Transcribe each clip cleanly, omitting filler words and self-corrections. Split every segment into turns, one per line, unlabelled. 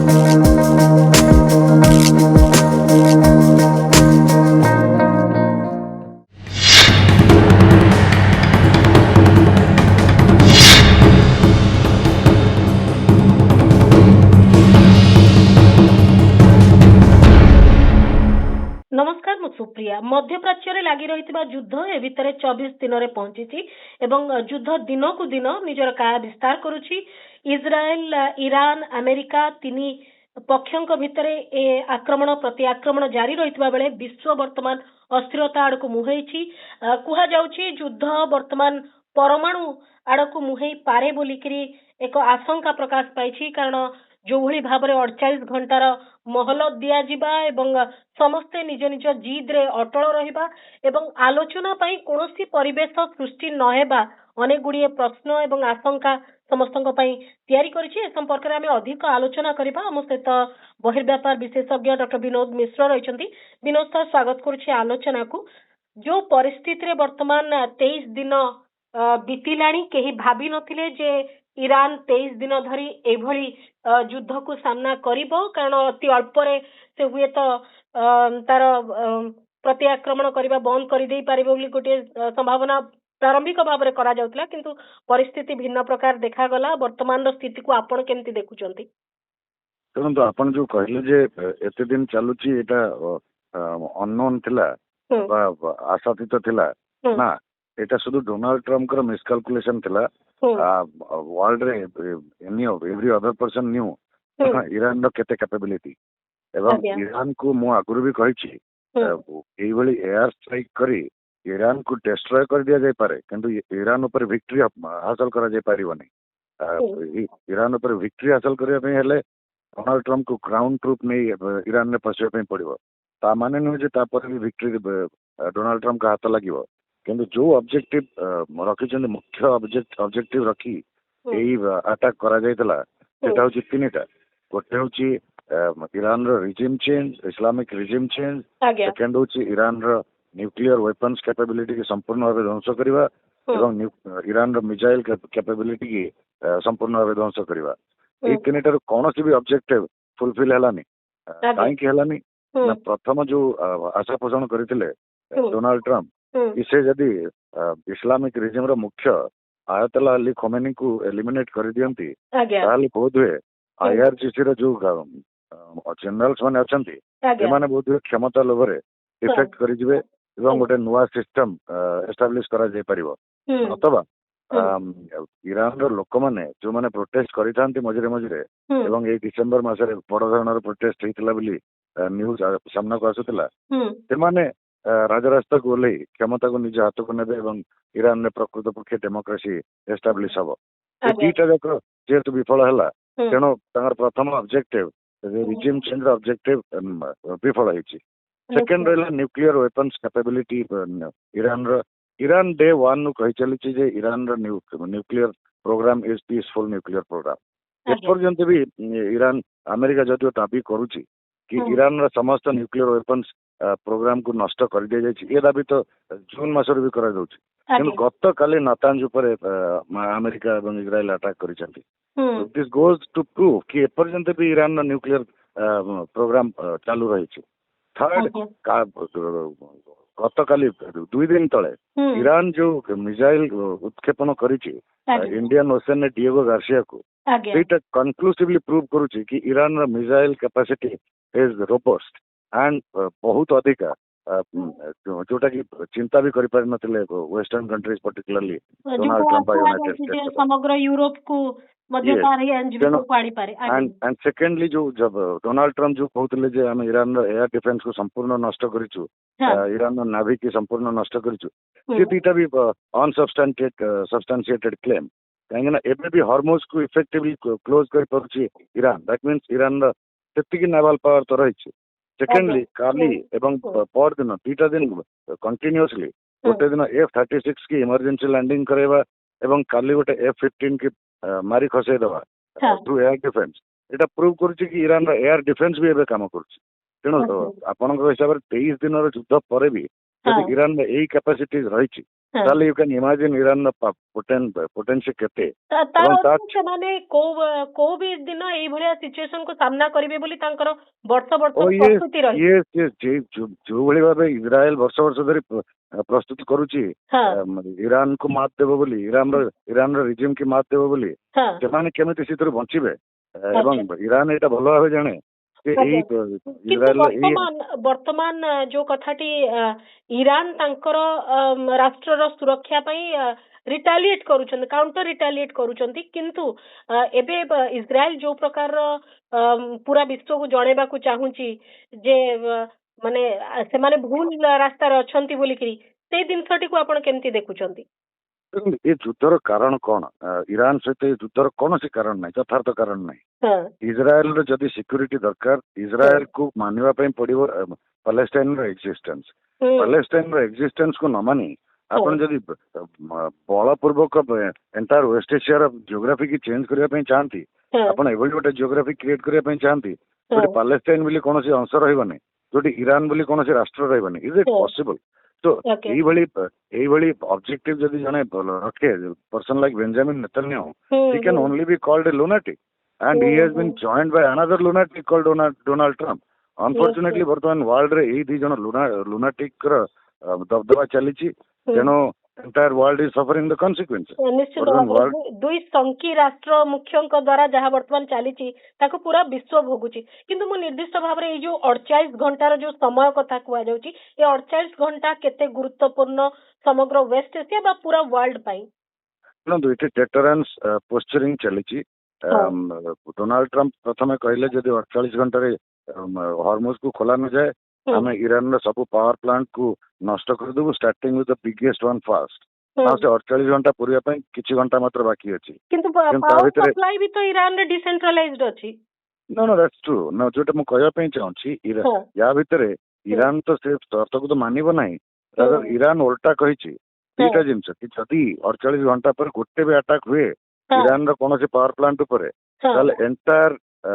नमस्कार मु सुप्रिया मध्यप्राच्य लगी रही युद्ध ए भितर 24 दिन में पहुंची एवं युद्ध दिन को दिन निजर काया विस्तार करुछि। इजराएल ईरान अमेरिका तीन पक्षों भितर ए आक्रमण प्रति आक्रमण जारी रही बेले विश्व वर्तमान अस्थिरता आड़ को मुहेछि। कुहा जाउछि युद्ध वर्तमान परमाणु आड़ को मुहई पारे बोलिकी एक आशंका प्रकाश पाई, कारण जो भली भाव 48 घंटार महल दियाजिबा एवं समस्ते निज निज जिद रे अटल रहिबा एवं आलोचना पाई कोनोसी परिवेश सृष्टि नहेबा अनेक गुड़िए प्रश्न एवं आशंका समस्तों तैयारी करिछि। ए संपर्क में आम अधिक आलोचना करबा। आम सहित बहिर्व्यापार विशेषज्ञ डॉक्टर विनोद मिश्र रहिछन्ति। विनोद सर, स्वागत करुछि आलोचना को। जो परिस्थिति रे वर्तमान 23 दिन बीतिलाणी, केही भाबी नथिले जे ईरान 23 दिन धरी एभली युद्ध को सामना करिबो, कारण अति अल्परे से हुए तो तार प्रति आक्रमण करबा बंद कर दे पारिबो बोली गोटे संभावना प्रारंभिक भाव में करा जाउतला, किंतु परिस्थिति भिन्न प्रकार देखा गला। वर्तमान स्थिति को आपण केमती देखुचंती?
देखो आपण जो कहले जे एते दिन चलुची एटा अननोन थिला बा आशातीत थिला ना, एटा शुद्ध डोनाल्ड ट्रम्प कर मिसकैलकुलेशन थिला। वर्ल्ड रे every other person knew Iran रो केते कैपेबिलिटी एवं ईरान को मु आगुरु भी कहिछि एई भली एयर स्ट्राइक करी ईरान को डिस्ट्रॉय कर दिया जाय पारे, किंतु ईरान ऊपर विक्ट्री हासिल करा जाय पारिबनी। ईरान ऊपर विक्ट्री हासिल करिया पे हेले डोनाल्ड ट्रम्प को ग्राउंड ट्रूप नहीं ईरान ने पसिया पे पड़िबो। ता माने नुहे जे तापर भी विक्ट्री डोनाल्ड ट्रम्प का हाथ लागिबो, किंतु जो ऑब्जेक्टिव रखिछन मुख्य ऑब्जेक्टिव रखी एई अटैक करा जायतला सेटा होची तीनटा। गोटे होची ईरान रो regime change, Islamic regime change. Second होची ईरान रो न्यूक्लियर वेपन्स कैपेबिलिटी के संपूर्ण भाव ध्वंस करवा एवं ईरान रो मिसाइल कैपेबिलिटी की संपूर्ण भाव ध्वंस करवा। ए तीनटार कोनोसी भी ऑब्जेक्टिव फुलफिल हलानी। काहे कि हलानी ना, प्रथम जो आशा पोषण करथिले डोनाल्ड ट्रम्प इसे जदि इस्लामिक रिजिम रो मुख्य आयतुल्लाह अली खोमेनी को एलिमिनेट कर दियंती ताले बहुत हुए आईआरजीसी रो जो जनरल्स माने अछंती एमाने बहुत हुए क्षमता लोभरे इफेक्ट करि जिवे एवं गोटे नुआ सिस्टम एस्टाब्लिश करा जाय परिबो। अथवा ईरान रो लोक माने जो माने प्रोटेस्ट करिथांती मझिरे मझिरे एवं ए डिसेंबर मासरे बड़ धरणर प्रोटेस्ट हेतिला बोली न्यूज सामना को आसुतिला, से माने राजरास्ता को ओल्लै क्षमता को निज हाथ को नेबे एवं ईरान ने प्रकृत पक्षे डेमोक्रेसी एस्टाब्लिश हबो। दुईटा जाक जेहेतु विफल हला तेणु तांगर प्रथम ऑब्जेक्टिव रिजिम चेंज ऑब्जेक्टिव विफल होइछि। सेकंड रहला nuclear weapons capability Iran day one नु कहि चलिछि जे ईरान रो nuclear programme is peaceful nuclear programme. एपर्यंत भी ईरान अमेरिका जदियो दाबी करूछि कि ईरान रो समस्त न्यूक्लियर वेपन्स प्रोग्राम को नष्ट कर दिया जाए, ये दाबी तो जून मासर भी करा जाउछि। किंतु गत काली नातांज ऊपर अमेरिका एवं इजराइल अटैक करिसंती। दिस गोज टू प्रूव कि एपर्यंत भी ईरान न्यूक्लियर प्रोग्राम चालू रही। थर्ड, गत काली 2 दिन तले ईरान जो मिसाइल उत्क्षेपण करिछि इंडियन ओशन ने डिएगो गार्सिया को, सेटा कंक्लूसिवली प्रूव करूछि कि Iran missile capacity is robust and बहुत अधिक जोटा कि चिंता भी करि पारि नथिले western countries particularly Donald Trump United States
समग्र यूरोप को मध्य को पाड़ी पारे।
एंड सेकेंडली जो जब डोनाल्ड ट्रम्प जो कहउतले जे हम ईरान रो एयर डिफेंस को संपूर्ण नष्ट करिछु, ईरान रो नावी की संपूर्ण नष्ट करिछु, से दीटा भी अनसब्सटेंशिएटेड क्लेम। काहे ना एबे भी हॉर्मुज को इफेक्टिवली क्लोज कर परुछि ईरान, दैट मींस ईरान रो सेतिकी नेवल पावर तो रहिछि। सेकेंडली काली एवं पर दिन 2 दिन कंटिन्यूअसली गोटे दिन F-36 की इमरजेंसी लैंडिंग करेवा एवं काली गोटे F-15 की मारी खसई दवा थ्रू एयर डिफेंस। एटा प्रूव करूछि कि ईरान रो एयर डिफेंस भी एबे काम करूछि। तेणु आपनक हिसाब रे 23 दिन रो युद्ध परे भी यदि ईरान में एई कैपेसिटीज रहिछि ତାହେଲେ ୟୁ କ୍ୟାନ୍ ଇମାଜିନ୍ ଇରାନର ପୋଟେନ୍ସିଆଲ କେତେ।
ତାର ସେମାନେ କୋଉ ବି ଦିନ ଏଇଭଳିଆ ସିଚୁଏସନ କୁ ସାମ୍ନା କରିବେ ବୋଲି ତାଙ୍କର ବର୍ଷ ବର୍ଷ ପ୍ରସ୍ତୁତି ରହିଛି।
ଯୋଉଭଳି ଭାବେ ଇସ୍ରାଏଲ ବର୍ଷ ବର୍ଷ ଧରି ପ୍ରସ୍ତୁତି କରୁଛି ଇରାନ କୁ ମାତ ଦେବ ବୋଲି, ଇରାନର ରିଜିମ୍ କି ମାତ ଦେବ ବୋଲି, ସେମାନେ କେମିତି ସେଥିରୁ ବଞ୍ଚିବେ? ଏବଂ ଇରାନ ଏଇଟା ଭଲ ଭାବେ ଜାଣେ।
ବର୍ତ୍ତମାନ ଯୋଉ କଥାଟି ଇରାନ ତାଙ୍କର ରାଷ୍ଟ୍ରର ସୁରକ୍ଷା ପାଇଁ ରିଟାଲିଏଟ କରୁଛନ୍ତି, କାଉଣ୍ଟର ରିଟାଲିଏଟ କରୁଛନ୍ତି, କିନ୍ତୁ ଏବେ ଇସ୍ରାଏଲ ଯୋଉ ପ୍ରକାରର ପୁରା ବିଶ୍ୱକୁ ଜଣେଇବାକୁ ଚାହୁଁଛି ଯେ ମାନେ ସେମାନେ ଭୁଲ ରାସ୍ତାରେ ଅଛନ୍ତି ବୋଲିକିରି, ସେଇ ଜିନିଷଟିକୁ ଆପଣ କେମିତି ଦେଖୁଛନ୍ତି?
ଏ ଯୁଦ୍ଧର କାରଣ କଣ? ଇରାନ ସହିତ ଏ ଯୁଦ୍ଧର କୌଣସି କାରଣ ନାହିଁ, ଯଥାର୍ଥ କାରଣ ନାହିଁ। ଇସ୍ରାଏଲର ଯଦି ସିକ୍ୟୁରିଟି ଦରକାର, ଇସ୍ରାଏଲ କୁ ମାନିବା ପାଇଁ ପଡିବ ପାଲେଷ୍ଟାଇନର ଏକ୍ଜିଷ୍ଟେନ୍ସ। ପାଲେଷ୍ଟାଇନର ଏକ୍ଜିଷ୍ଟେନ୍ସ କୁ ନ ମାନି ଆପଣ ଯଦି ବଳପୂର୍ବକ ଏଣ୍ଟାୟାର ୱେଷ୍ଟ ଏସିଆର ଜିଓଗ୍ରାଫି କି ଚେଞ୍ଜ କରିବା ପାଇଁ ଚାହାନ୍ତି, ଆପଣ ଏଭଳି ଗୋଟେ ଜିଓଗ୍ରାଫି କ୍ରିଏଟ କରିବା ପାଇଁ ଚାହାନ୍ତି ଯୋଉଠି ପାଲେଷ୍ଟାଇନ ବୋଲି କୌଣସି ଅଂଶ ରହିବନି, ଯୋଉଠି ଇରାନ ବୋଲି କୌଣସି ରାଷ୍ଟ୍ର ରହିବନି, ଇଜ ଇଟ୍ ପସିବଲ? ତ ଏଇଭଳି ଅବଜେକ୍ଟିଭ ଯଦି ଜଣେ ରଖେ, person like Benjamin Netanyahu, he can only be called a lunatic and he has been joined by another lunatic called Donald Trump. Unfortunately ବର୍ତ୍ତମାନ ୱାର୍ଲଡ ରେ ଏଇ ଦି ଜଣ lunatic ର ଦବଦବା ଚାଲିଛି, ତେଣୁ entire world is suffering the consequences.
ଦୁଇ ସଂକୀ ରାଷ୍ଟ୍ର ମୁଖ୍ୟଙ୍କ ଦ୍ୱାରା ଯାହା ବର୍ତ୍ତମାନ ଚାଲିଛି ତାକୁ ପୁରା ବିଶ୍ୱ ଭୋଗୁଛି। କିନ୍ତୁ ମୁଁ ନିର୍ଦ୍ଦିଷ୍ଟ ଭାବରେ ଏଇ ଯୋଉ 48 ଘଣ୍ଟାର ଯୋଉ ସମୟ କଥା କୁହାଯାଉଛି, ଏ 48 ଘଣ୍ଟା କେତେ ଗୁରୁତ୍ୱପୂର୍ଣ୍ଣ ସମଗ୍ର ୱେଷ୍ଟ ଏସିଆ ବା ପୁରା ୱାର୍ଲଡ ପାଇଁ?
ଶୁଣନ୍ତୁ, ଏଠି ଟେଟରାନ୍ସ ପୋସ୍ଚରିଂ ଚାଲିଛି। ଡୋନାଲ୍ଡ ଟ୍ରମ୍ପ ପ୍ରଥମେ କହିଲେ ଯଦି 48 ଘଣ୍ଟାରେ ହରମୁଜ କୁ ଖୋଲା ନଯାଏ ଆମେ ଇରାନର ସବୁ ପାୱାର ପ୍ଲାଣ୍ଟ କୁ ନଷ୍ଟ କରିଦେବୁ, starting with the biggest one first. ଆଉ ସେ 48 ଘଣ୍ଟା ପୁରିବା ପାଇଁ କିଛି ଘଣ୍ଟା ମାତ୍ର ବାକି ଅଛି।
କିନ୍ତୁ ପାୱାର ସପ୍ଲାଇ ବି ତ ଇରାନରେ ଡିସେଣ୍ଟ୍ରାଲାଇଜ୍ଡ ଅଛି।
No, that's true. ଯୋଉଟା ମୁଁ କହିବା ପାଇଁ ଚାହୁଁଛି, ୟା ଭିତରେ ଇରାନ ତ ସେ ସର୍ତ୍ତକୁ ତ ମାନିବ ନାହିଁ। ଇରାନ ଓଲଟା କହିଛି ଦିଟା ଜିନିଷ କି ଯଦି 48 ଘଣ୍ଟା ପରେ ଗୋଟେ ବି ଆଟାକ୍ ହୁଏ ଇରାନର କୌଣସି ପାୱାର ପ୍ଲାଣ୍ଟ ଉପରେ, ତାହେଲେ ଏଣ୍ଟାୟାର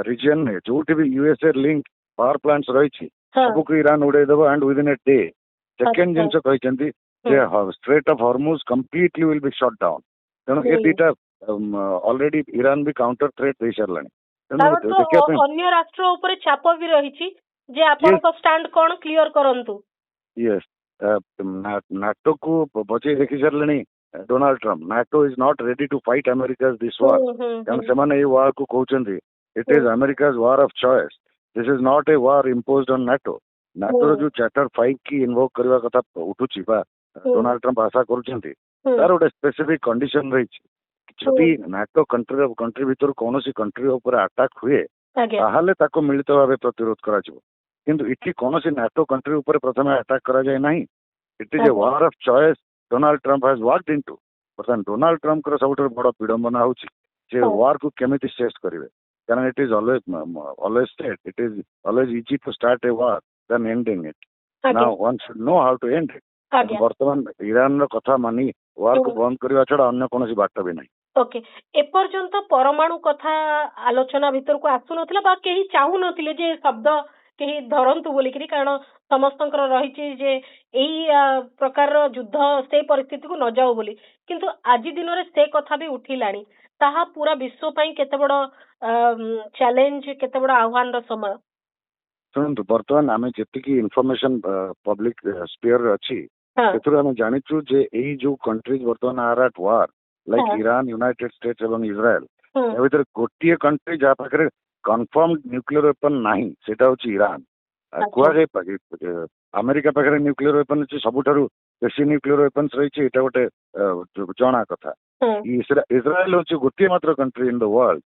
ରିଜିୟନରେ ଯୋଉଠି ବି ୟୁଏସଏ ଲିଙ୍କ ପାୱାର ପ୍ଲାଣ୍ଟ ରହିଛି ସବୁକୁ ଇରାନ ଉଡେଇଦେବ and within a day. Second ଜିନିଷ କହିଛନ୍ତି ଯେ strait of Hormuz completely will be shut down. ତେଣୁ ଏ ଦିଟା ଅଲରେଡି ଇରାନ ବି କାଉଣ୍ଟର ଥ୍ରେଟ୍ ଦେଇସାରିଲାଣି।
ଅନ୍ୟ ରାଷ୍ଟ୍ର ଉପରେ ଚାପ ବି ରହିଛି ଯେ ଆପଣଙ୍କ ଷ୍ଟାଣ୍ଡ କଣ କ୍ଲିୟର କରନ୍ତୁ।
ୟେସ୍, ନାଟୋକୁ ବଚେଇ ଦେଖି ସାରିଲେଣି Donald Trump. NATO is not ready to fight America's this war. କାରଣ ସେମାନେ ଏଇ ୱାର୍ କୁ କହୁଛନ୍ତି it is America's war of choice, this is not a war imposed on NATO. ନାଟୋର ଯୋଉ ଚାର୍ଟର 5 କି ଇନଭୋକ୍ କରିବା କଥା ଉଠୁଛି ବା ଡୋନାଲ୍ଡ ଟ୍ରମ୍ପ ଆଶା କରୁଛନ୍ତି, ତାର ଗୋଟେ ସ୍ପେସିଫିକ କଣ୍ଡିସନ ରହିଛି। ଯଦି ନାଟୋ କଣ୍ଟ୍ରି ଭିତରୁ କୌଣସି କଣ୍ଟ୍ରି ଉପରେ ଆଟାକ୍ ହୁଏ ତାହେଲେ ତାକୁ ମିଳିତ ଭାବେ ପ୍ରତିରୋଧ କରାଯିବ। କିନ୍ତୁ ଏଠି କୌଣସି ନାଟୋ କଣ୍ଟ୍ରି ଉପରେ ପ୍ରଥମେ ଆଟାକ୍ କରାଯାଏ ନାହିଁ। It is a war of choice Donald Trump has walked into. ବର୍ତ୍ତମାନ ଡୋନାଲ୍ଡ ଟ୍ରମ୍ପଙ୍କର ସବୁଠାରୁ ବଡ ବିଡମ୍ବନା ହଉଛି ଯେ ୱାର୍ କୁ କେମିତି ଶେଷ କରିବେ। କାରଣ ଇଟ୍ is always said, it is always easy to start a war than ending it. Now one should know how to end it. ବର୍ତ୍ତମାନ ଇରାନର କଥା ମାନି ୱାର୍ କୁ ବନ୍ଦ କରିବା ଛଡା ଅନ୍ୟ କୌଣସି ବାଟ ବି ନାହିଁ।
ଓକେ, ଏପର୍ଯ୍ୟନ୍ତ ପରମାଣୁ କଥା ଆଲୋଚନା ଭିତରକୁ ଆସୁନଥିଲା ବା କେହି ଚାହୁଁନଥିଲେ ଯେ ଶବ୍ଦ କେହି ଧରନ୍ତୁ ବୋଲିକିରି, କାରଣ ସମସ୍ତଙ୍କର ରହିଛି ଯେ ଏଇ ପ୍ରକାରର ଯୁଦ୍ଧ ସେଇ ପରିସ୍ଥିତିକୁ ନ ଯାଉ ବୋଲି। କିନ୍ତୁ ଆଜି ଦିନରେ ସେ କଥା ବି ଉଠିଲାଣି। ତାହା ପୁରା ବିଶ୍ୱ ପାଇଁ କେତେ ବଡ ଚ୍ୟାଲେଞ୍ଜ, କେତେ ବଡ ଆହ୍ୱାନର ସମୟ।
ଶୁଣନ୍ତୁ, ବର୍ତ୍ତମାନ ଆମେ ଯେତିକି ଇନଫର୍ମେସନ ପବ୍ଲିକ ସ୍ପିୟରରେ ଅଛି ସେଥିରୁ ଆମେ ଜାଣିଛୁ ଯେ ଏଇ ଯୋଉ କଣ୍ଟ୍ରିଜ ବର୍ତ୍ତମାନ are at war like Iran, United States ଏବଂ ଇସ୍ରାଏଲ, ଏ ଭିତରେ ଗୋଟିଏ କଣ୍ଟ୍ରି ଯାହା ପାଖରେ କନଫର୍ମ ନ୍ୟୁକ୍ଲିୟର ୱେପନ ନାହିଁ ସେଇଟା ହଉଛି ଇରାନ। କୁହାଯାଏ ଆମେରିକା ପାଖରେ ନ୍ୟୁକ୍ଲିୟର ୱେପନ ଅଛି, ସବୁଠାରୁ ବେଶୀ ନ୍ୟୁକ୍ଲିୟର ୱେପନ୍ସ ରହିଛି, ଏଇଟା ଗୋଟେ ଜଣା କଥା। ଇସ୍ରାଏଲ ହଉଛି ଗୋଟିଏ ମାତ୍ର କଣ୍ଟ୍ରି ଇନ୍ ଦ ୱାର୍ଲଡ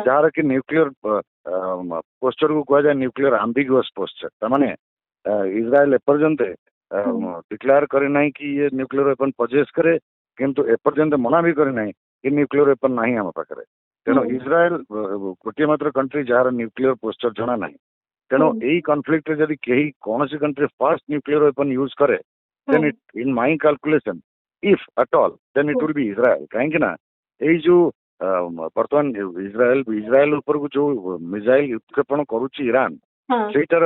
ଯାହାର କି ନ୍ୟୁକ୍ଲିୟର ପୋସ୍ଚରକୁ କୁହାଯାଏ ନ୍ୟୁକ୍ଲିୟର ଆମ୍ବିଗୁଅସ୍ ପୋସ୍ଚର। ତାମାନେ ଇସ୍ରାଏଲ ଏପର୍ଯ୍ୟନ୍ତ ଡିକ୍ଲେୟାର କରିନାହିଁ କି ଇଏ ନ୍ୟୁକ୍ଲିୟର ୱେପନ ପଜେସ୍ କରେ, କିନ୍ତୁ ଏପର୍ଯ୍ୟନ୍ତ ମନା ବି କରିନାହିଁ କି ନ୍ୟୁକ୍ଲିୟର ୱେପନ ନାହିଁ ଆମ ପାଖରେ। ତେଣୁ ଇସ୍ରାଏଲ ଗୋଟିଏ ମାତ୍ର କଣ୍ଟ୍ରି ଯାହାର ନ୍ୟୁକ୍ଲିୟର ପୋସ୍ଚର ଜଣା ନାହିଁ। ତେଣୁ ଏଇ କନଫ୍ଲିକ୍ଟରେ ଯଦି କେହି କୌଣସି country first nuclear weapon use କରେ, then in my calculation if at all then it would be Israel. କାହିଁକି ନା ଏଇ ଯୋଉ ବର୍ତ୍ତମାନ ଇସ୍ରାଏଲ ଉପରକୁ ଯୋଉ ମିସାଇଲ ଉତ୍କ୍ଷେପଣ କରୁଛି ଇରାନ, ସେଇଟାର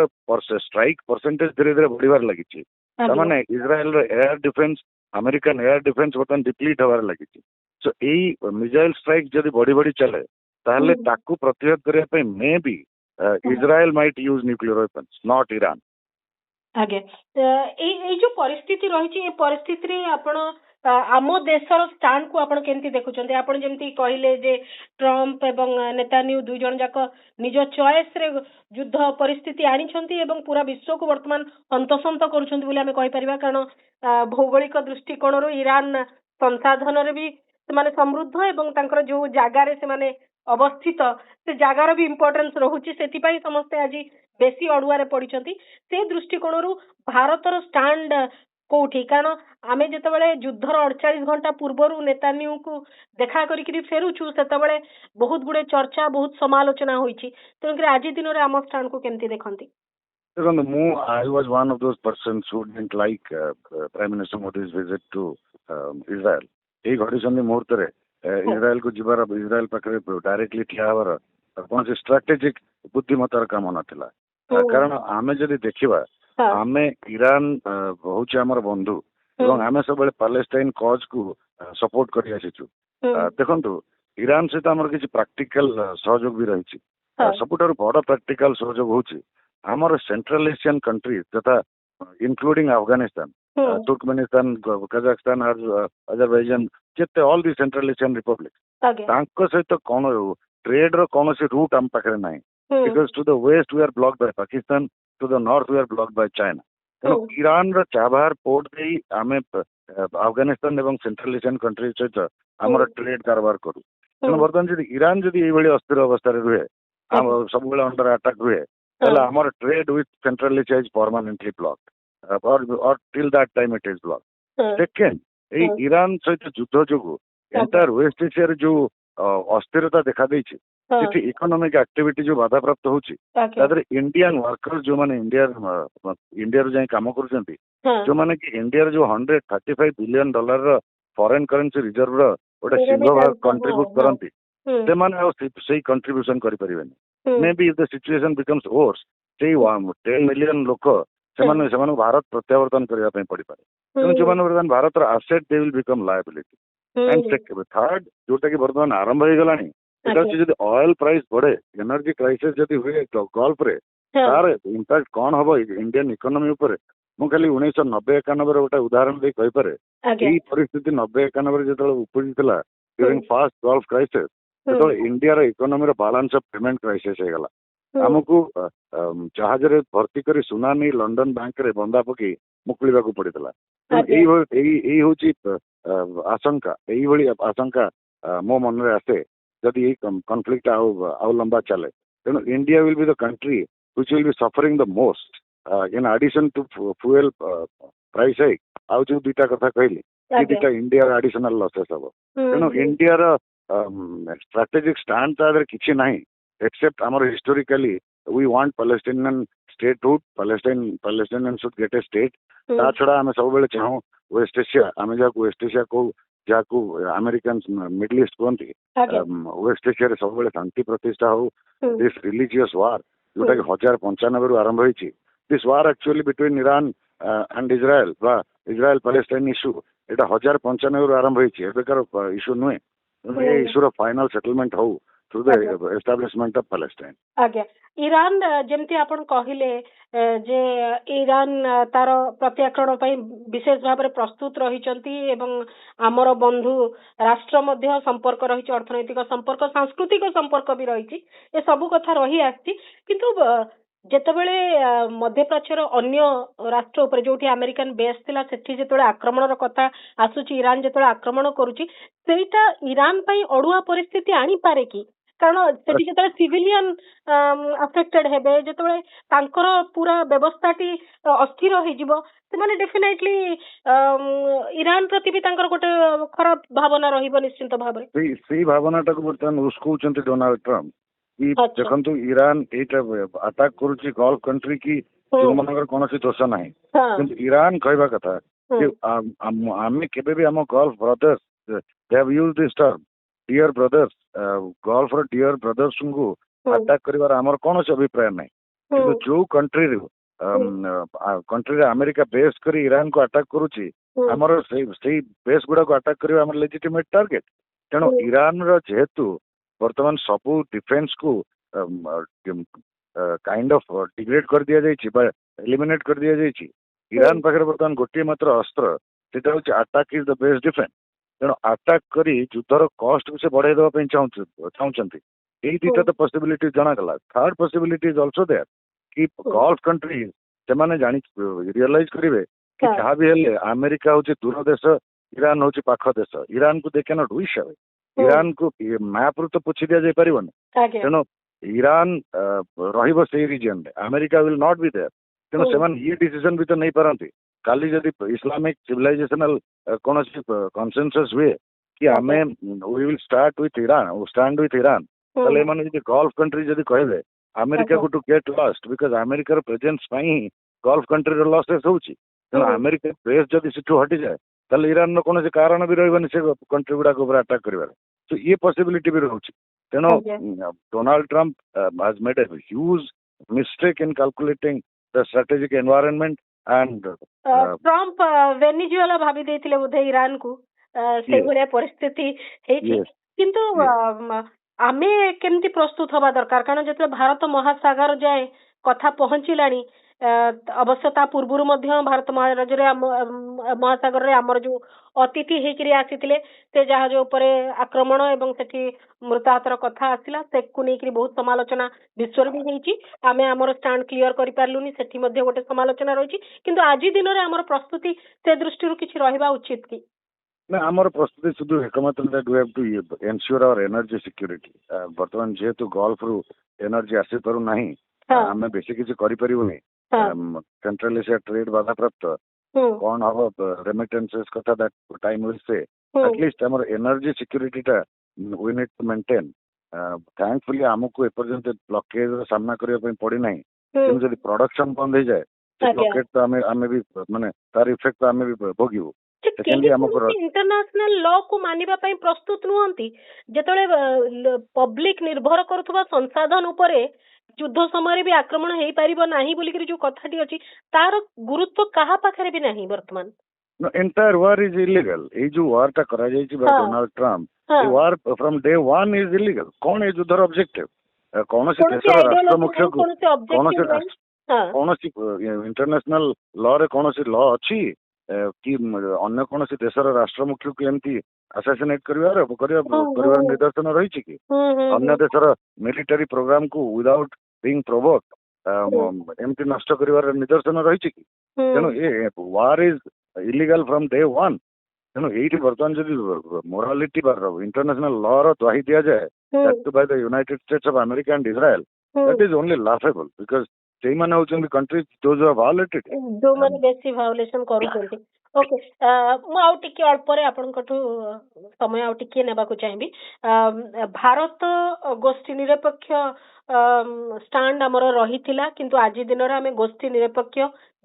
ଷ୍ଟ୍ରାଇକ୍ ପରସେଣ୍ଟେଜ ଧୀରେ ଧୀରେ ବଢିବାରେ ଲାଗିଛି। ତାମାନେ ଇସ୍ରାଏଲର air defence American air defence बर्तमान डिप्लीट हबार लगी सो यही मिसाइल स्ट्राइक जदि बढ़ी बढ़ी चले ताहले ताकू प्रतिहत करने पे may be Israel might use nuclear weapons not Iran.
आज्ञा एई जो परिस्थिति रही परिस्थिति आपण आम देशर स्टांड को आपण केमती देखुछन्ते आपण जेमती कहले जे ट्रम्प एवं नेतान्यू दुई जन जाक निज चॉइस रे युद्ध परिस्थिति आनिछन्ती एवं पूरा विश्व को वर्तमान हंतसंत करूछन्ती बोली आमे कहि परिबा कारण भौगोलिक दृष्टिकोण ईरान संसाधन रे भी से समृद्ध एवं तांकर जो जगार से अवस्थित से जगार भी इम्पोर्टेंस रहुची सेथिपाई समस्ते आज बेसी अड़ुआरे पड़िछन्ती से दृष्टिकोण भारतर स्टांड कोठी कारण आमे जेतेबेले युद्धर 48 घंटा पूर्वरु नेतान्यू को देखा करिकरी फेरुछु सेतेबेले बहुत गुडे चर्चा बहुत समालोचना होईची तेणुकरी आज दिन रे आम स्टांड को केमती देखंती।
देखो I was one of those persons who didn't like Prime Minister Modi's visit to Israel। এই ঘটিଛନ୍ତି ମୁହୂର୍ତ୍ତରେ ଇସ୍ରାଏଲ କୁ ଯିବାର ଇସ୍ରାଏଲ ପାଖରେ ଡାଇରେକ୍ଟଲି ଠିଆ ହେବାର କୌଣସି ଷ୍ଟ୍ରାଟେଜିକ ବୁଦ୍ଧିମତାର କାମ ନଥିଲା କାରଣ ଆମେ ଯଦି ଦେଖିବା ଆମେ ଇରାନ ହଉଛି ଆମର ବନ୍ଧୁ ଏବଂ ଆମେ ସବୁବେଳେ ପାଲେଷ୍ଟାଇନ କଜ କୁ ସପୋର୍ଟ କରି ଆସିଛୁ। ଦେଖନ୍ତୁ ଇରାନ ସହିତ ଆମର କିଛି ପ୍ରାକ୍ଟିକାଲ ସହଯୋଗ ବି ରହିଛି ସବୁଠାରୁ ବଡ ପ୍ରାକ୍ଟିକାଲ ସହଯୋଗ ହଉଛି ଆମର ସେଣ୍ଟ୍ରାଲ ଏସିଆନ କଣ୍ଟ୍ରି ତଥା including Afghanistan Turkmenistan Kazakhstan Azerbaijan जेते all the central Asian Republic तांको सहित कौन ट्रेड रो कौन सी रूट हम पाखरे नाही because to the west we are blocked by Pakistan to the north we are blocked by China तेणु ईरान रो चाबार पोर्ट देई आमे अफगानिस्तान एवं सेंट्रल एशियन कंट्री सहित हमर ट्रेड कारबार करू तेणु बर्तमान जदि ईरान जदि एई भली अस्थिर अवस्था रे रुहे हम सब बेले अंडर अटैक रुहे तले हमर trade with central Asia is permanently blocked or till that time it is blocked। Second, এই ইরান সহিত যুদ্ধ যোগু এন্টায়ার ওয়েস্ট এশিয়ার जो अस्थिरता देखा देछि सेठी इकोनॉमिक एक्टिविटी जो बाधा प्राप्त होछि तादरे इंडियन वर्कर्स जो माने इंडिया रो जाय काम करूछन्ती जो माने कि इंडिया रो जो $135 बिलियन रो फॉरेन करेंसी रिजर्व रो ओटा सिंह भाग कंट्रीब्यूट करंती से माने सेही कंट्रीब्यूशन करि परिबेनी may be if the situation becomes worse सेही 10 मिलियन लोक से भारत प्रत्यावर्तन करने पड़ पारे जो Bharat asset they will become liability and third जोटा कि बर्तमान आरंभ हो गलानी जदि ऑयल प्राइस बढ़े एनर्जी क्राइसिस जदि हुए गल्फ रे तार इंपैक्ट कौन हम इंडियन इकोनॉमी ऊपर मु खाली 1990-91 गोटे उदाहरण दे कहि पारे ई परिस्थिति 90-91 जो उपजितला ड्यूरिंग फास्ट गल्फ क्राइसिस जो इंडिया रो इकोनॉमी रो बैलेंस ऑफ पेमेंट क्राइसिस हो गला आमको जहाज रे भर्ती करी सुनानी लंडन बैंक रे बंदा पकी मुकुलिबा को पड़ितला एई होची आशंका एई भली आशंका मो मन रे आसे जदि ए कॉन्फ्लिक्ट आउ लंबा चले तेणु India will be the country which will be suffering the most in addition to fuel price hike आउ जो दुटा कथा कहली ए दुटा इंडिया एडिशनल लॉसेस हबो तेणु इंडिया रो स्ट्रेटेजिक स्टैंड तादर किछि नाही except our historically we want Palestinian statehood Palestinians should get a state ता छड़ा हमें सब बेले चाहूं वेस्ट एशिया हमें जाको वेस्ट एशिया को जाको अमेरिकन मिडिल ईस्ट कोंती वेस्ट एशिया रे सब बेले शांति प्रतिष्ठा हो दिस रिलीजियस वार जोटा कि 1095 रु आरंभ होईची this war actually between Iran and Israel बा इजराइल पैलेस्टाइन इशू एटा 1095 रु आरंभ होईची एबेकार इशू नुए ए इशू रो फाइनल सेटलमेंट हो through the establishment of Palestine।
आज्ञा ईरान जेमती आपण कहिले जे ईरान तार प्रत्याक्रमण पई विशेष भाव में प्रस्तुत रहिचंती एवं आमर बंधु राष्ट्र मध्य संपर्क रहिच अर्थनैतिक संपर्क सांस्कृतिक संपर्क भी रहिची ए सब कथा रही आछि किंतु जेतेबेले मध्यप्राच्यर अन्य राष्ट्र ऊपर जोठी अमेरिकन बेस थिला सेठी जेतेबेले आक्रमणर कथा आसुची ईरान जेतेबेले आक्रमण करूची सेटा ईरान पई अडुआ परिस्थिति आनी पारे कि कारण सेठी जेतेबेले सिविलियन अफेक्टेड हेबे जेतेबेले तांकर पूरा व्यवस्थाटी अस्थिर होई जिवो से माने डेफिनेटली ईरान प्रति भी तांकर गोटे खराब भावना रहिबो निश्चित भाव रे
सेही भावनाटा को बर्तमान उसकोचंती डोनाल्ड ट्रम्प देखु ईरान एटा अटैक करुची गल्फ कंट्री की जो मनकर कोनोसी दोष नाही किंतु ईरान कहबा कथा कि आमे केबे भी हम Gulf brothers they have used this term dear brothers Gulf रो डियर ब्रदर्स को अटैक करिवार हमर कोनोसी अभिप्राय नाही किंतु जो कंट्री रे कंट्री अमेरिका बेस करी ईरान को अटैक करुची आमर से बेस गुड़ा को अटैक करबा हमर लेजिटिमेट टार्गेट तेणु ईरान रो जेहेतु वर्तमान सबू डिफेंस को काइंड ऑफ डिग्रेड कर दिया जाइए एलिमिनेट कर दिया जाइए ईरान पाखे बर्तमान गोटे मात्र अस्त्र सेटा होची attack is the best defence तेणु अटैक करी युद्धर कस्ट को से बढ़ाई देवा चाहूँगी यही दुईटा तो पॉसिबिलिटी जनागला third possibility is also there कि गल्फ कंट्री से माने जानी रियलाइज करेंगे कि जहाँ भी हेले अमेरिका हूँ दूर देश ईरान हूँ पाख देश ईरान को they can not wish away Iran को मैप रु तो पूछी दि जाई परिबनी तेणु ईरान रहिबो से रीजन रे America will not be there तेणु से ये डिसीजन भी तो नहीं पारती काली जदि इस्लामिक सिविलाइजेशनल कौन कंसेंसस हुए कि आमे we will start with Iran stand with Iran ताले माने जदि गल्फ कंट्री जदि कहबे अमेरिका को to get lost because America रो प्रेजेंस पई गल्फ कंट्री रो लॉसेस होउची तेणु अमेरिका बेस जदि सिठू हटि जाए ताले ईरान रो कोनोसी कारण भी रहबनी से कंट्री गुडा को ऊपर अटैक करिवार तो ये पॉसिबिलिटी भी रहउची तेणु Donald Trump has made a huge mistake in calculating the strategic environment and
Trump Venezuela भाभी देथिले बोधे ईरान को से भलिया परिस्थिति हेची किंतु आमे केमती प्रस्तुत हवा दरकार कारण जते भारत महासागर जाए कथा पहुंचलानी अवश्य ता पूर्व भारत महाराज महासागर रे आमर जो अतिथि हेकरी आसीथिले से जहाज ऊपर आक्रमण एवं सेठी मृताहतर कथा आसिला से को नेकरी बहुत समालोचना विश्व भी हेची आमे आमर स्टैंड क्लियर करि पारलुनी सेठी मध्ये गोटे समालोचना रहिची किंतु आजि दिन रे आमर प्रस्तुति से दृष्टि किछि रहिबा उचित कि
ना आमर प्रस्तुति शुद्ध एकमात्र that we have to ensure our energy security वर्तमान जेहेतु गल्फ रु एनर्जी आसी पारु नाही आमे बेसी किछि करि परिबुनी सेंट्रल एशिया ट्रेड बाधा प्राप्त कौन हम रेमिटेंसेस कथा that time will say at least आमर एनर्जी सिक्योरिटी टा we need to maintain thankfully हमको एपर्यंत ब्लॉकेज रो सामना करिया पई पड़ी नाही किंतु जदि प्रोडक्शन बंद हो जाए ब्लॉकेज तो आमे भी माने तार इफेक्ट आमे भी भोगिबो
इंटरनेशनल लॉ को मानिबा पई प्रस्तुत नुहंती जेतळे पब्लिक निर्भर करूथबा संसाधन उपरे युद्ध समय भी आक्रमण हेई परिबो नाही बोली कि जो कथाटी अछि तार गुरुत्व कहा पाखरे भी नाही वर्तमान
एंटायर वार इज इलीगल ए जो वार टा करा जाई छि बाय डोनाल्ड ट्रम्प ए war from day 1 is illegal कोन ए युद्धर ऑब्जेक्टिव कोनोसी देशर राष्ट्र मुख्य कोनोसी इंटरनेशनल लॉ रे कोनोसी लॉ अछि कि अन्य कोनोसी देशर राष्ट्र मुख्य को एमती असैसिनेट करिवार निदर्शन रही कि अन्य देशर मिलिटरी प्रोग्राम को विदाउट बीइंग प्रोवोक्ड एमती नष्ट करिवार निदर्शन रही कि तेणु ए war is illegal from day 1 तेणु एठी वर्तमान जदि मोरालिटी बार इंटरनेशनल लॉ रो द्वाही दिया जाए that too by the United States of America and Israel that is only laughable because सेही माने होचन कंट्रीज दोज आर वायोलेटेड
जो माने बेसी वायोलेशन करूछंती ओके मु आउ टिके अल्प रे आपनकठू समय आउ टिके नेबा को चाहिबी भारत गोष्ठी निरपेक्ष स्टैंड हमर रहिथिला किंतु आजि दिन रे हमें गोष्ठी निरपेक्ष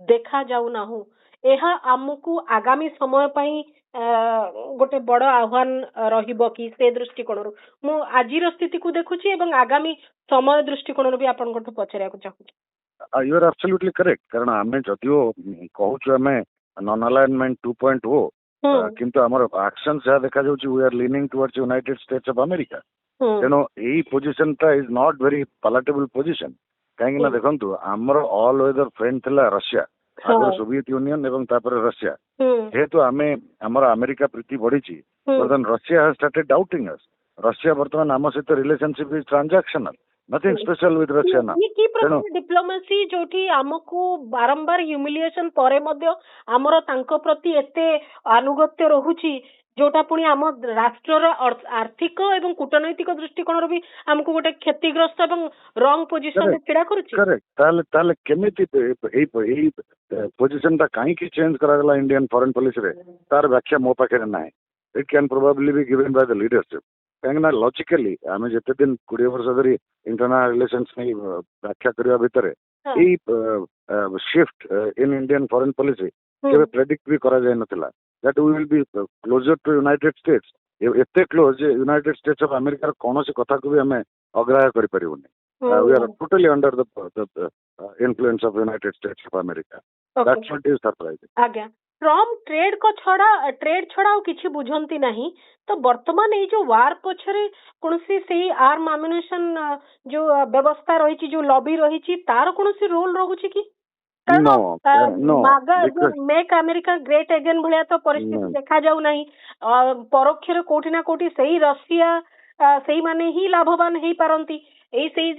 देखा जाउ नाहु एहा हमकु आगामी समय पई गोटे बड़ आह्वान रहिबो कि से दृष्टिकोण रु मु आजिर स्थिति को देखुची एवं आगामी समय दृष्टिकोण रु भी आपनकठू पचरिया को चाहू
यू आर एब्सोल्युटली करेक्ट कारण आमे जदियो कहूछु आमे नॉन अलाइनमेंट 2.0 किंतु हमर एक्शन से देखा जाउची we are leaning towards United States of America तेनो एई पोजीशन ता is not very palatable position काहे ना देखंतु हमर ऑल वेदर फ्रेंड थिला रशिया आगर सोवियत यूनियन एवं तापर रशिया जेहेतु आमे हमर अमेरिका प्रीति बढ़ीची बर्तमान Russia has started doubting us Russia वर्तमान आम सहित relationship is transactional nothing special with Russia ना
डिप्लोमेसी जोठी हमकु बारंबार ह्यूमिलिएशन परे मध्य हमर तांको प्रति एते अनुगत्य रहुची जोटा पुणी आम राष्ट्र आर्थिक एवं कूटनैतिक दृष्टिकोण भी हमको गोटे क्षतिग्रस्त एवं रंग पोजिशन रे छिड़ा करूची
करेक्ट ताले केमिति एई पोजिशन ता काहे की चेंज करा गला इंडियन फॉरेन पॉलिसी रे तार व्याख्या मो पाखे नाही it can probably be given by the leadership कहीं लॉजिकली आम जिते दिन 20 वर्ष धरी इंटरनल रिलेशंस नहीं व्याख्या करने भितर shift in Indian foreign policy केबे प्रेडिक्ट भी करा जाय नथिला that we will be closer to United States एते close United States of America कोनोसी कथा को भी हमें अग्राह्य करि परिबोनी We are totally under the influence of United States of America.
Okay.
That's what is surprising.
आज्ञा ट्रम्प ट्रेड छड़ा और किछि बुझंती नहीं तो वर्तमान ये जो वार पछरे कोनसी सेही आर्म एम्युनिशन जो व्यवस्था रही जो लॉबी रही तार कोनसी रोल रहुछि कि
No, no,
मागा
because
जो मेक अमेरिका ग्रेट अगेन भलिया तो परिस्थिति देखा जाऊ नहीं परोक्षरे कोठी ना कोठी सेही रशिया सेही माने ही लाभवान हेई पारंती एई सेही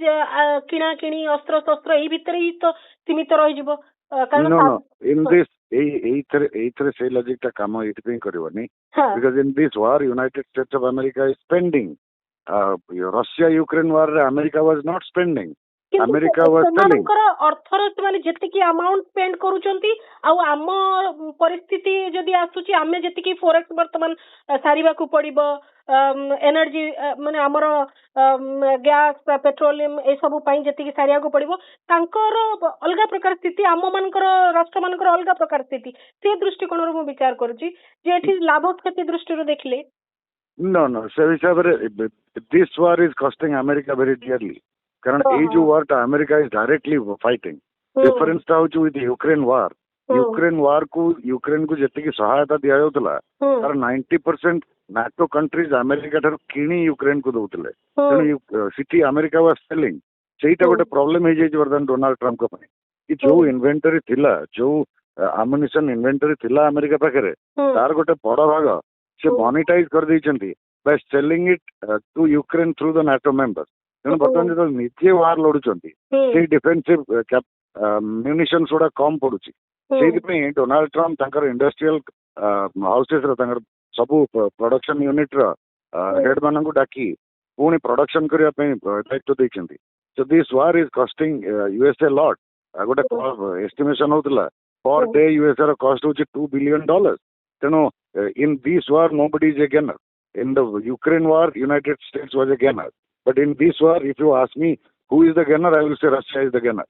किणा किणी अस्त्र शस्त्र एई भितरे ही तो सीमित रहि जिवो
no, in this either say logic ta kamo itpin karibani because in this war United States of America is spending. Russia Ukraine war America was not spending. America was selling.
अर्थर माने जेतिकी अमाउंट स्पेंड करूचंती आउ आम परिस्थिति जदि आसुची आमे जेतिकी forex वर्तमान सारिबा को पड़िबो energy माने हमर गैस पेट्रोलियम ए सब पई जेतिकी सारिया को पड़िबो तांकर अलगा प्रकार स्थिति आम मानकर राष्ट्र मानकर अलगा प्रकार स्थिति से दृष्टिकोण रो विचार करूची जे एठी लाभ क्षति दृष्टि देखले
No, से हिसाब रे this war is costing America very dearly. कारण ए जो war टा America is directly fighting. Difference टा होची with Ukraine war. Ukraine war को यूक्रेन को जेतिकी सहायता दिया जाउतला तार 90% NATO countries America ठार किणी यूक्रेन को दउतले तेणु सिटी America was selling सेटा गोटे प्रॉब्लम हे जे वर्तमान डोनाल्ड ट्रम्प को पई कि जो इन्वेंटरी थिला जो ammunition इन्वेंटरी थिला अमेरिका पाखरे तार गोटे बड़ भाग से मोनेटाइज कर दैछंती by selling it to Ukraine through the NATO members तेणु वर्तमान जो निजे वार लड़ुचंती से डिफेंसिव म्यूनिशंस गुड़ा कम पड़ुची से डोनाल्ड ट्रम्प तांकर इंडस्ट्रियल हाउसेस रो तांकर सबु प्रोडक्शन यूनिट रो हेड मानन को डाकी पुणी प्रोडक्शन करिया पे दायित्व दैछंती so this war is costing USA lot गोटे एस्टिमेशन होतला पर डे यूएसए रो कॉस्ट होची $2 billion तेणु in this war nobody is a gainer in the Ukraine war United states was a gainer but in this war if you ask me who is the gainer I will say Russia is the gainer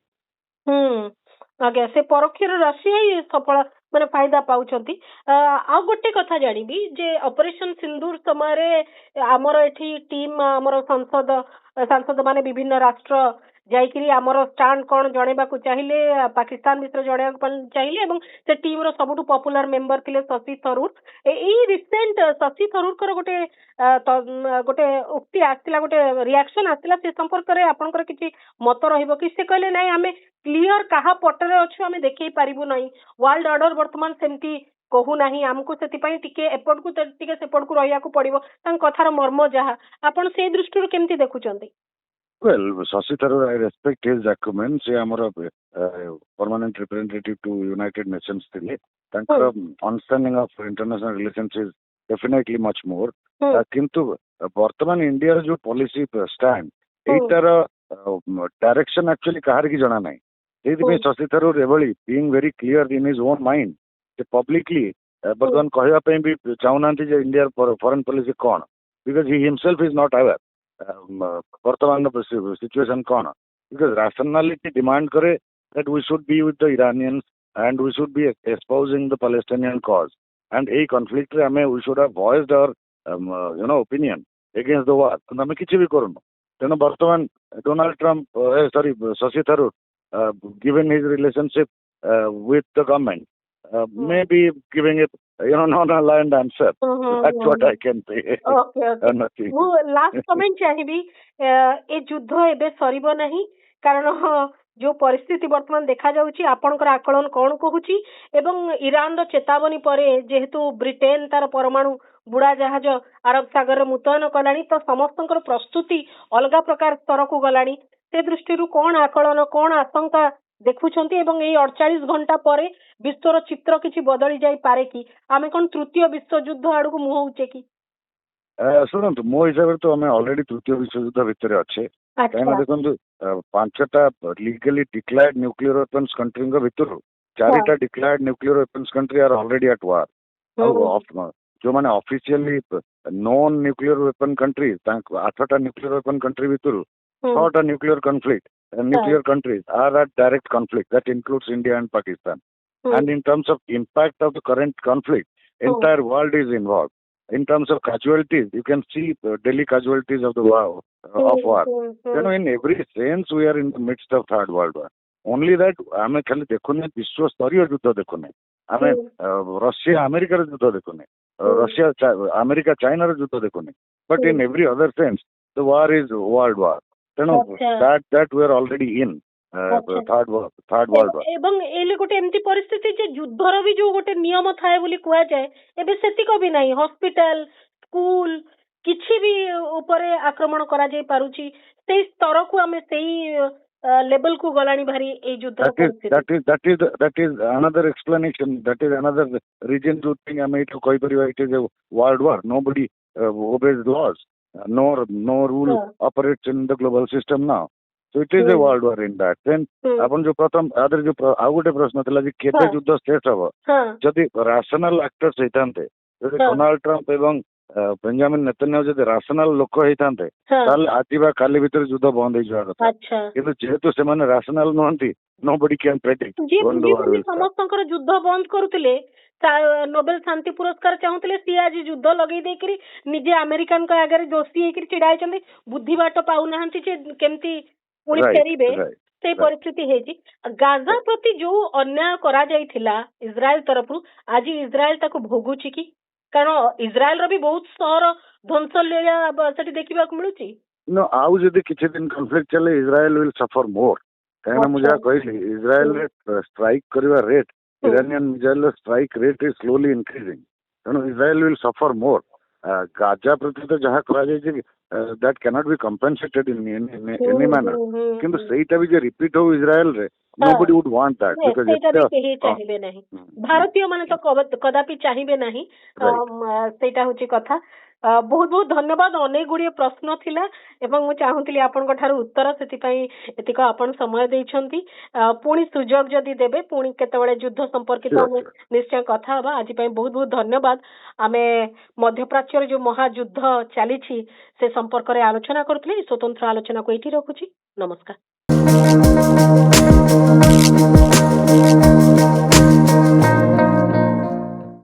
आगे से परोक्षर Russia ही सफल माने फायदा पाउछंती आ गोटे कथा जानिबी जे operation सिंदूर समय आमर एठी टीम आमर सांसद माने विभिन्न राष्ट्र जाइकरी आमर स्टैंड कोन जणेबा को चाहिले पाकिस्तान विषय जणेबा को चाहिले एवं से टीम रो सबुटु पॉपुलर मेंबर थिले शशि थरूर एई रिसेंट शशि थरूर कर गोटे उक्ति आस्तिला गोटे रिएक्शन आस्तिला से संपर्क रे आपनकर किछि मत रहइबो कि से कहले नै हमें क्लियर कहा पटरे अच्छु हमें देखै पारिबु नै वर्ल्ड ऑर्डर वर्तमान सेमती कहू नाही हमको सेति पई टिके एपट को टिके सेपट को रहिया को पड़िबो तां कथार मर्म जहा आपण से दृष्टि केमती देखुचंती
Well, Shashi Tharoor, I respect his acumen. से हमारा permanent representative to United Nations ଥିଲେ तांकर understanding of international relations is definitely much more. किंतु वर्तमान इंडिया जो पॉलिसी स्टैंड एटार डायरेक्शन एक्चुअली कहार की जଣା नाही सेति शशि थरूर एभली being very clear in his own mind जे पब्लिकली वर्तमान कहया पे भी चाहनांती जे इंडिया फॉरेन पॉलिसी कोन because he himself is not aware वर्तमान सिचुएशन कौन बिकॉज रैशनैलिटी डिमांड करे that we should be with the Iranians and we should be espousing the Palestinian cause and ए कॉन्फ्लिक्ट रे हमें we should have voiced our opinion against the war तो हमें किछि भी करूनो तेणु वर्तमान Donald Trump sorry Shashi Tharoor given his relationship with the government may be giving it non-aligned answer. That's what I can say.
Okay. वो लास्ट कमेंट चाहिए ए युद्ध एबे सरीबो नहीं कारण जो परिस्थिति वर्तमान देखा जाउची आपनकर आकलन कोन कहूची एवं ईरान रो चेतावनी परे जेहेतु ब्रिटेन तार परमाणु बुड़ा जहाज अरब सागर मुतयन कलानी तो समस्तंकर प्रस्तुति अलगा प्रकार स्तर को गलानी से दृष्टि कोन आकलन कोन आशंका देखुछंती एवं एई 48 घंटा परे विश्वर चित्र किछि बदली जाई पारे कि आमे कोन तृतीय विश्व युद्ध आडू को मुह होचे कि
सुनंतु मो हिसाब तो हमें ऑलरेडी तृतीय विश्व युद्ध भितर अच्छे कहना देखंतु पांचटा legally declared nuclear weapons country को भितर चारिटा declared nuclear weapons country are already at war जो माने officially non nuclear weapon country 8टा न्यूक्लियर वेपन कंट्री भितर 6टा nuclear conflict nuclear countries are at direct conflict. That includes India and Pakistan. And in terms of impact of the current conflict, entire world is involved. in terms of casualties, you can see daily casualties of the war. ତେଣୁ in every sense we are in the midst of third world war. Only that ଆମେ ଖାଲି ଦେଖୁନେ ବିଶ୍ୱ ସ୍ତରୀୟ ଯୁଦ୍ଧ ଦେଖୁନେ, ଆମେ Russia ଆମେରିକାର ଯୁଦ୍ଧ ଦେଖୁନେ, Russia America ଚାଇନାର ଯୁଦ୍ଧ ଦେଖୁନେ, but in every other sense the war is world war. ତେଣୁ that we are already in third world war.
ଏବଂ ଏଇଲେ ଗୋଟେ ଏମିତି ପରିସ୍ଥିତି ଯେ ଯୁଦ୍ଧର ବି ଯୋଉ ଗୋଟେ ନିୟମ ଥାଏ ବୋଲି କୁହାଯାଏ ଏବେ ସେତିକ ବି ନାହିଁ। ହସ୍ପିଟାଲ, ସ୍କୁଲ କିଛି ବି ଉପରେ ଆକ୍ରମଣ କରାଯାଇ ପାରୁଛି, ସେଇ ସ୍ତରକୁ ଆମେ ସେଇ ଲେବଲ କୁ ଗଲାଣି ଭାରି ଏଇ ଯୁଦ୍ଧ।
That is another explanation, that is another reason to think ଆମେ ଏଇଠୁ କହିପାରିବା it is a world war. Nobody obeys laws, no rule operates in the global system now. So it is a world war in that sense. आपण जो प्रथम आदर जो ଆଉ ଗୋଟେ प्रश्न ଥିଲା ଯେ କେବେ ଯୁଦ୍ଧ ଶେଷ ହବ, ଯଦି rational actors ହେଇଥାନ୍ତେ, ଯଦି ଡୋନାଲ୍ଡ ଟ୍ରମ୍ପ ଏବଂ ବେଞ୍ଜାମିନ ନେତାନ୍ୟାହୁ ଯଦି rational ଲୋକ ହେଇଥାନ୍ତେ ତାହେଲେ ଆଜି ବା କାଲି ଭିତରେ ଯୁଦ୍ଧ ବନ୍ଦ ହେଇଯିବା କଥା। କିନ୍ତୁ ଯେହେତୁ ସେମାନେ rational ନୁହନ୍ତି, nobody can predict when the war will start.
ସମସ୍ତଙ୍କର ଯୁଦ୍ଧ ବନ୍ଦ କରୁଥିଲେ, ନୋବେଲ ଶାନ୍ତି ପୁରସ୍କାର ଚାହୁଁଥିଲେ, ସିଏ ଆଜି ଯୁଦ୍ଧ ଲଗେଇ ଦେଇକିରି ନିଜେ ଆମେରିକାଙ୍କ ଆଗରେ ଦୋଷୀ ହେଇକିରି ଛିଡା ହେଇଛନ୍ତି, ବୁଦ୍ଧି ବାଟ ପାଉନାହାନ୍ତି ଯେ କେମିତି ପୁଣି ଫେରିବେ, ସେଇ ପରିସ୍ଥିତି ହେଇଛି। ଗାଜା ପ୍ରତି ଯୋଉ ଅନ୍ୟାୟ କରାଯାଇଥିଲା ଇସ୍ରାଏଲ ତରଫରୁ, ଆଜି ଇସ୍ରାଏଲ ତାକୁ ଭୋଗୁଛି କି? କାରଣ ଇସ୍ରାଏଲର ବି ବହୁତ ସହର ଧ୍ୱଂସ ଲୀଳା ସେଠି ଦେଖିବାକୁ ମିଳୁଛି।
ଆଉ ଯଦି କିଛି ଦିନ କନଫ୍ଲିକ୍ଟ ଚାଲେ ଇସ୍ରାଏଲ ୱିଲ୍ ସଫର ମୋର। କାହିଁକିନା ମୁଁ ଯାହା କହିଲି ଇସ୍ରାଏଲରେ ଷ୍ଟ୍ରାଇକ୍ କରିବା ରେଟ୍, ଇରାନିଆନ ମିସାଇଲର strike rate is slowly increasing. ତେଣୁ Israel will suffer more. Gaza ପ୍ରତି ତ ଯାହା କରାଯାଇଛି that cannot be compensated in any manner. କିନ୍ତୁ ସେଇଟା ବି ଯେ ରିପିଟ୍ ହଉ ଇସ୍ରାଏଲରେ, nobody would want that, because
କେହି ଚାହିଁବେ ନାହିଁ, ଭାରତୀୟ ମାନେ ତ କଦାପି ଚାହିଁବେ ନାହିଁ। ସେଇଟା ହଉଛି କଥା। ବହୁତ ବହୁତ ଧନ୍ୟବାଦ। ଅନେକ ଗୁଡିଏ ପ୍ରଶ୍ନ ଥିଲା ଏବଂ ମୁଁ ଚାହୁଁଥିଲି ଆପଣଙ୍କ ଠାରୁ ଉତ୍ତର, ସେଥିପାଇଁ ଏତିକ ଆପଣ ସମୟ ଦେଇଛନ୍ତି। ପୁଣି ସୁଯୋଗ ଯଦି ଦେବେ, ପୁଣି କେତେବେଳେ ଯୁଦ୍ଧ ସମ୍ପର୍କିତ ଆମେ ନିଶ୍ଚୟ କଥା ହବା। ଆଜି ପାଇଁ ବହୁତ ବହୁତ ଧନ୍ୟବାଦ। ଆମେ ମଧ୍ୟପ୍ରାଚ୍ୟରେ ଯୋଉ ମହାଯୁଦ୍ଧ ଚାଲିଛି ସେ ସମ୍ପର୍କରେ ଆଲୋଚନା କରୁଥିଲେ। ସ୍ୱତନ୍ତ୍ର ଆଲୋଚନାକୁ ଏଇଠି ରଖୁଛି। ନମସ୍କାର।